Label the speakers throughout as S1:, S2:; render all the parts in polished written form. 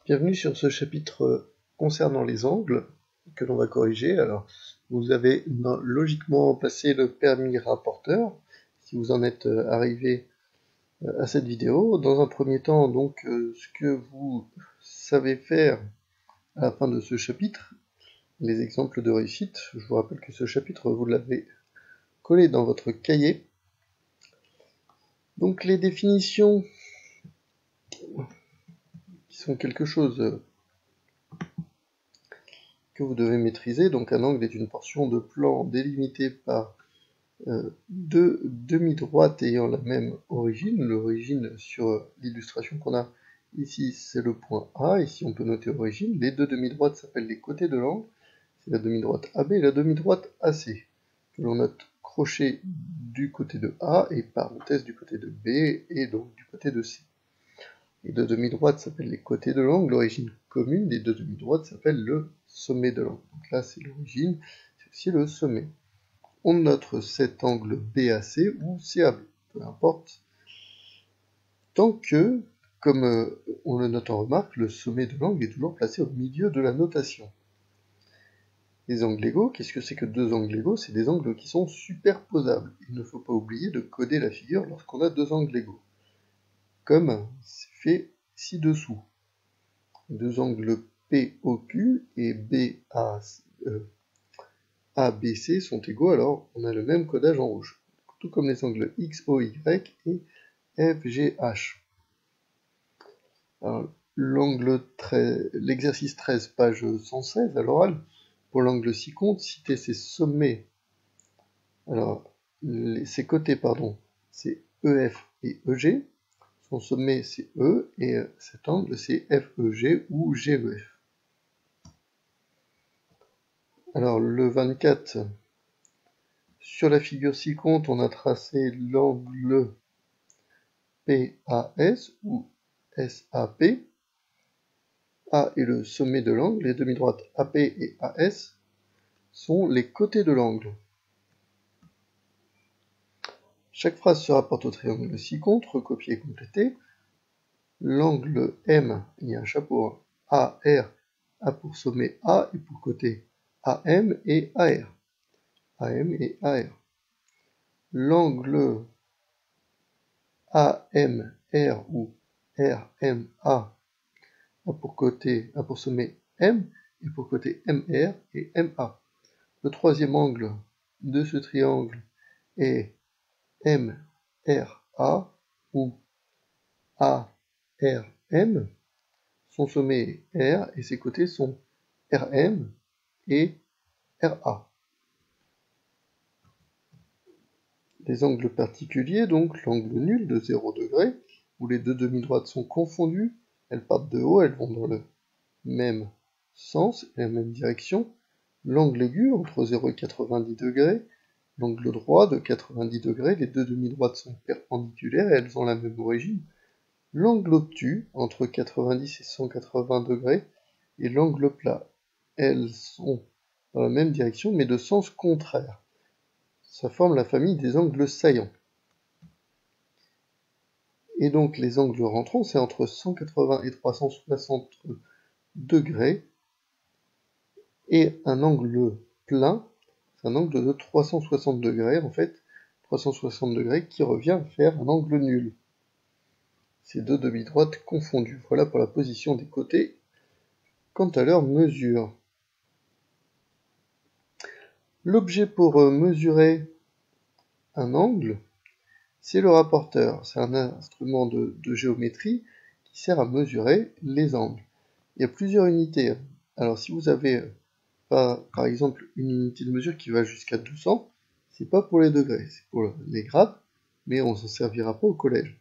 S1: Bienvenue sur ce chapitre concernant les angles que l'on va corriger. Alors, vous avez logiquement passé le permis rapporteur, si vous en êtes arrivé à cette vidéo. Dans un premier temps, donc, ce que vous savez faire à la fin de ce chapitre, les exemples de réussite. Je vous rappelle que ce chapitre, vous l'avez collé dans votre cahier. Donc, les définitions qui sont quelque chose que vous devez maîtriser. Donc un angle est une portion de plan délimitée par deux demi-droites ayant la même origine. L'origine sur l'illustration qu'on a ici, c'est le point A. Ici, on peut noter origine. Les deux demi-droites s'appellent les côtés de l'angle. C'est la demi-droite AB et la demi-droite AC, que l'on note crochet du côté de A et parenthèse du côté de B et donc du côté de C. Les deux demi-droites s'appellent les côtés de l'angle. L'origine commune des deux demi-droites s'appelle le sommet de l'angle. Donc là, c'est l'origine, c'est aussi le sommet. On note cet angle BAC ou CAB, peu importe, tant que, comme on le note en remarque, le sommet de l'angle est toujours placé au milieu de la notation. Les angles égaux, qu'est-ce que c'est que deux angles égaux? C'est des angles qui sont superposables. Il ne faut pas oublier de coder la figure lorsqu'on a deux angles égaux, comme c'est fait ci-dessous. Deux angles POQ et ABC sont égaux, alors on a le même codage en rouge, tout comme les angles XOY et FGH. L'exercice 13, page 116 à l'oral, pour l'angle ci-compte, citer ses sommets. Alors, ses côtés, c'est EF et EG. Son sommet, c'est E, et cet angle, c'est FEG ou GEF. Alors, le 24, sur la figure ci-compte, on a tracé l'angle PAS ou SAP. A est le sommet de l'angle, les demi-droites AP et AS sont les côtés de l'angle. Chaque phrase se rapporte au triangle ci-compte, recopié et complété. L'angle M, il y a un chapeau, AR a pour sommet A et pour côté AM et AR. AM et AR. L'angle AMR ou RMA a pour sommet M et pour côté MR et MA. Le troisième angle de ce triangle est MRA ou ARM. Son sommet est R et ses côtés sont RM et RA. Les angles particuliers, donc l'angle nul de 0 degré, où les deux demi-droites sont confondues, elles partent de haut, elles vont dans le même sens et la même direction. L'angle aigu entre 0 et 90 degrés, l'angle droit de 90 degrés, les deux demi-droites sont perpendiculaires et elles ont la même origine. L'angle obtus entre 90 et 180 degrés et l'angle plat, elles sont dans la même direction mais de sens contraire. Ça forme la famille des angles saillants. Et donc les angles rentrants, c'est entre 180 et 360 degrés. Et un angle plein, c'est un angle de 360 degrés, en fait, 360 degrés qui revient faire un angle nul. Ces deux demi-droites confondues. Voilà pour la position des côtés. Quant à leur mesure. L'objet pour mesurer un angle, c'est le rapporteur. C'est un instrument de géométrie qui sert à mesurer les angles. Il y a plusieurs unités. Alors si vous avez par exemple une unité de mesure qui va jusqu'à 200, c'est pas pour les degrés, c'est pour les grades, mais on s'en servira pas au collège.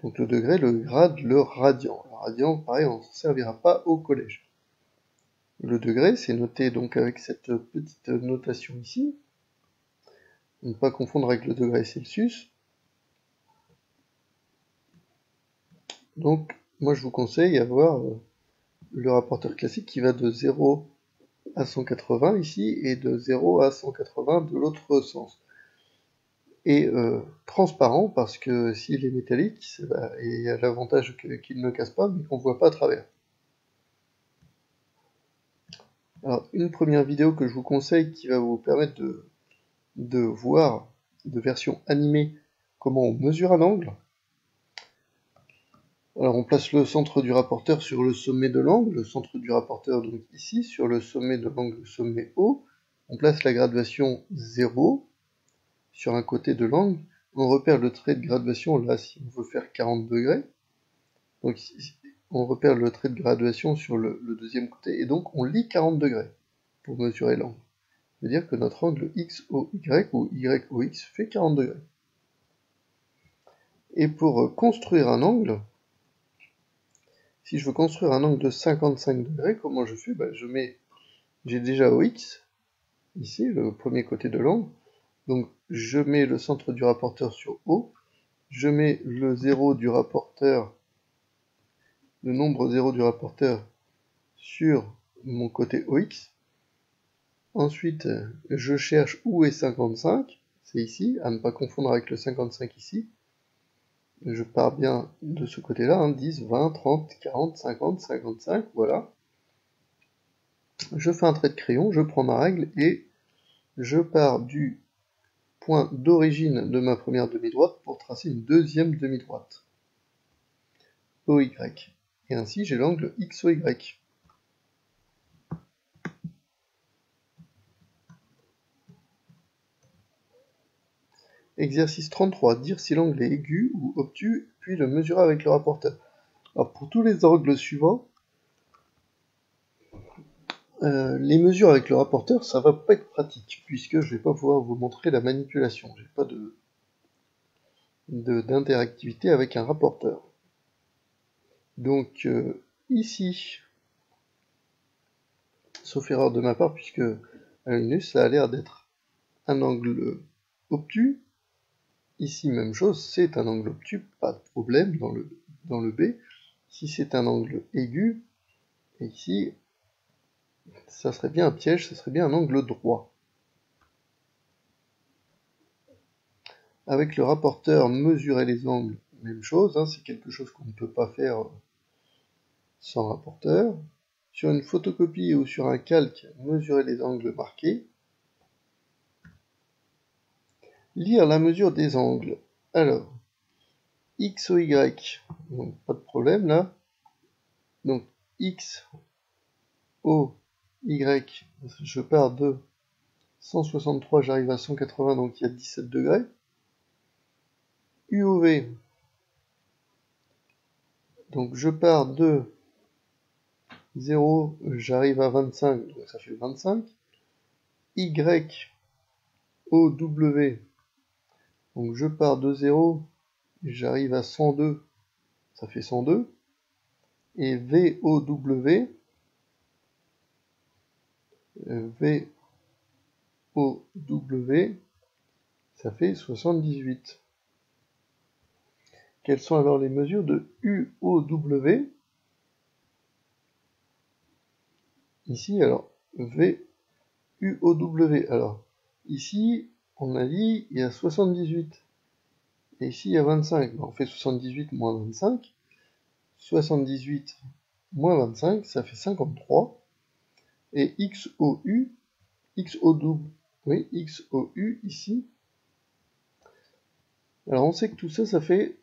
S1: Donc le degré, le grade, le radian. Le radian, pareil, on s'en servira pas au collège. Le degré, c'est noté donc avec cette petite notation ici. Ne pas confondre avec le degré Celsius. Donc, moi je vous conseille d'avoir le rapporteur classique qui va de 0 à 180 ici et de 0 à 180 de l'autre sens. est transparent, parce que s'il est métallique, il y a l'avantage qu'il ne casse pas, mais qu'on ne voit pas à travers. Alors, une première vidéo que je vous conseille qui va vous permettre de voir de version animée comment on mesure un angle. Alors on place le centre du rapporteur sur le sommet de l'angle, le centre du rapporteur donc ici, sur le sommet de l'angle, sommet haut. On place la graduation 0 sur un côté de l'angle. On repère le trait de graduation là si on veut faire 40 degrés. Donc on repère le trait de graduation sur le deuxième côté et donc on lit 40 degrés pour mesurer l'angle. Ça veut dire que notre angle XOY ou YOX fait 40 degrés. Et pour construire un angle, si je veux construire un angle de 55 degrés, comment je fais? J'ai déjà OX, ici, le premier côté de l'angle. Donc je mets le centre du rapporteur sur O, je mets le 0 du rapporteur, le nombre 0 du rapporteur sur mon côté OX. Ensuite, je cherche où est 55, c'est ici, à ne pas confondre avec le 55 ici. Je pars bien de ce côté-là, 10, 20, 30, 40, 50, 55, voilà. Je fais un trait de crayon, je prends ma règle et je pars du point d'origine de ma première demi-droite pour tracer une deuxième demi-droite, OY. Et ainsi j'ai l'angle XOY. Exercice 33, dire si l'angle est aigu ou obtus, puis le mesurer avec le rapporteur. Alors pour tous les angles suivants, les mesures avec le rapporteur, ça va pas être pratique, puisque je vais pas pouvoir vous montrer la manipulation. J'ai pas d'interactivité avec un rapporteur. Donc ici, sauf erreur de ma part, puisque à l'œil nu, ça a l'air d'être un angle obtus. Ici, même chose, c'est un angle obtus, pas de problème dans le B. Si c'est un angle aigu, et ici, ça serait bien un piège, ça serait bien un angle droit. Avec le rapporteur, mesurer les angles, même chose, c'est quelque chose qu'on ne peut pas faire sans rapporteur. Sur une photocopie ou sur un calque, mesurer les angles marqués. Lire la mesure des angles. Alors, X ou Y, donc pas de problème là. Donc X, O, Y, je pars de 163, j'arrive à 180, donc il y a 17 degrés. UOV, donc je pars de 0, j'arrive à 25, donc ça fait 25. Y, OW, donc je pars de 0, j'arrive à 102, ça fait 102. Et VOW, ça fait 78. Quelles sont alors les mesures de UOW? Ici, alors, VUOW. Alors, ici, on a dit, il y a 78. Et ici, il y a 25. On fait 78 moins 25. 78 moins 25, ça fait 53. Et XOU, oui, XOU ici. Alors, on sait que tout ça, ça fait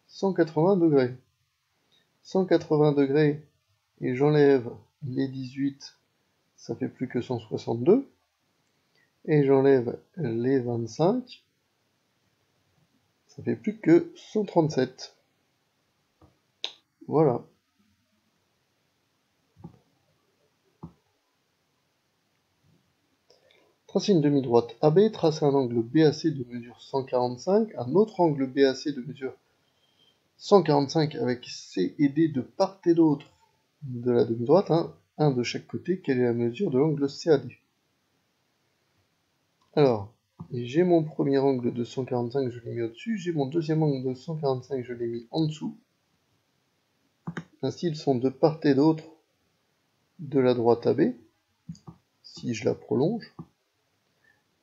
S1: 180 degrés. 180 degrés, et j'enlève les 18, ça fait plus que 162. Et j'enlève les 25, ça fait plus que 137. Voilà. Tracer une demi-droite AB, tracer un angle BAC de mesure 145, un autre angle BAC de mesure 145 avec C et D de part et d'autre de la demi-droite, un de chaque côté. Quelle est la mesure de l'angle CAD? Alors, j'ai mon premier angle de 145, je l'ai mis au-dessus, j'ai mon deuxième angle de 145, je l'ai mis en dessous. Ainsi, ils sont de part et d'autre de la droite AB, si je la prolonge.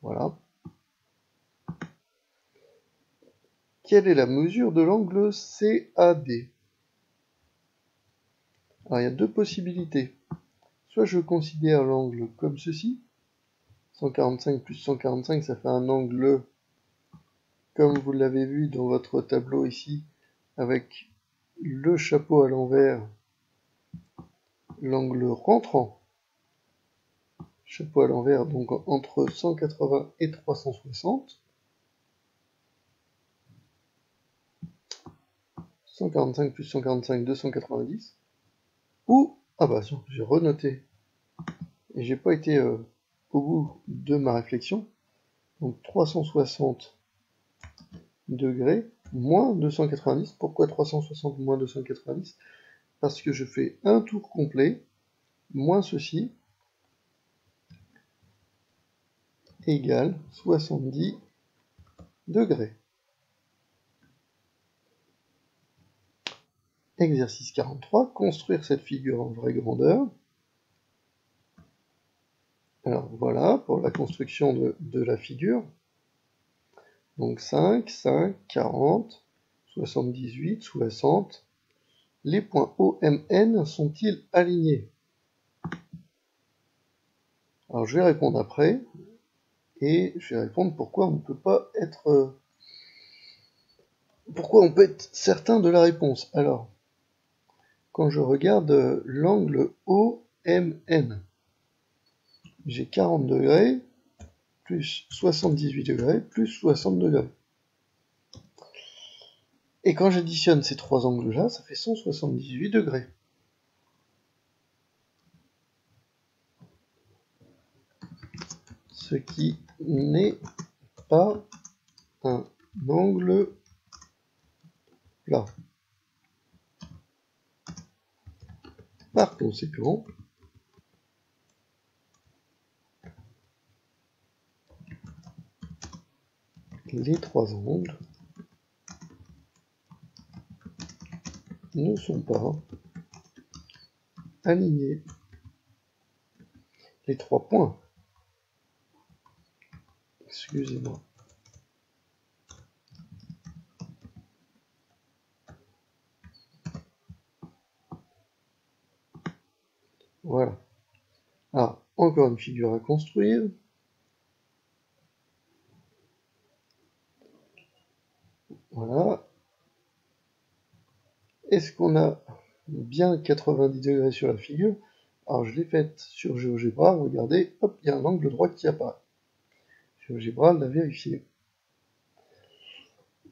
S1: Voilà. quelle est la mesure de l'angle CAD? Alors il y a deux possibilités. Soit je considère l'angle comme ceci, 145 plus 145, ça fait un angle, comme vous l'avez vu dans votre tableau ici, avec le chapeau à l'envers, l'angle rentrant, chapeau à l'envers, donc entre 180 et 360. 145 plus 145, 290. Ou, ah bah j'ai renoté, et j'ai pas été au bout de ma réflexion, donc 360 degrés moins 290. Pourquoi 360 moins 290? Parce que je fais un tour complet, moins ceci, égale 70 degrés. Exercice 43, construire cette figure en vraie grandeur. Alors voilà, pour la construction de la figure. Donc 5, 5, 40, 78, 60. Les points OMN sont-ils alignés? Alors je vais répondre après, et je vais répondre pourquoi on ne peut pas être... pourquoi on peut être certain de la réponse. Alors, quand je regarde l'angle OMN, j'ai 40 degrés, plus 78 degrés, plus 60 degrés. Et quand j'additionne ces trois angles-là, ça fait 178 degrés. Ce qui n'est pas un angle plat. Par conséquent, les trois angles ne sont pas alignés. Les trois points, excusez-moi. Voilà. Ah, encore une figure à construire. Voilà. Est-ce qu'on a bien 90 degrés sur la figure? Alors je l'ai faite sur GeoGebra, regardez, hop, il y a un angle droit qui apparaît. GeoGebra l'a vérifié.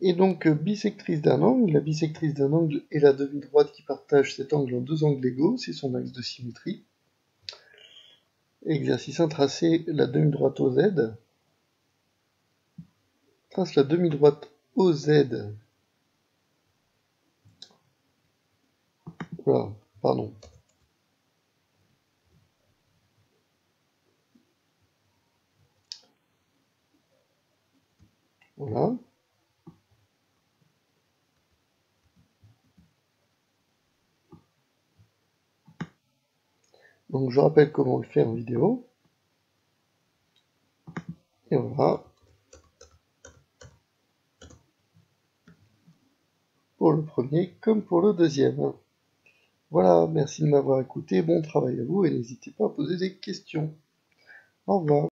S1: Et donc, bisectrice d'un angle, la bisectrice d'un angle est la demi-droite qui partage cet angle en deux angles égaux, c'est son axe de symétrie. Exercice 1, tracer la demi-droite OZ. Trace la demi-droite OZ. Voilà, pardon. Voilà. Donc je rappelle comment on le fait en vidéo. Et voilà. Pour le premier comme pour le deuxième. Voilà, merci de m'avoir écouté, bon travail à vous et n'hésitez pas à poser des questions. Au revoir.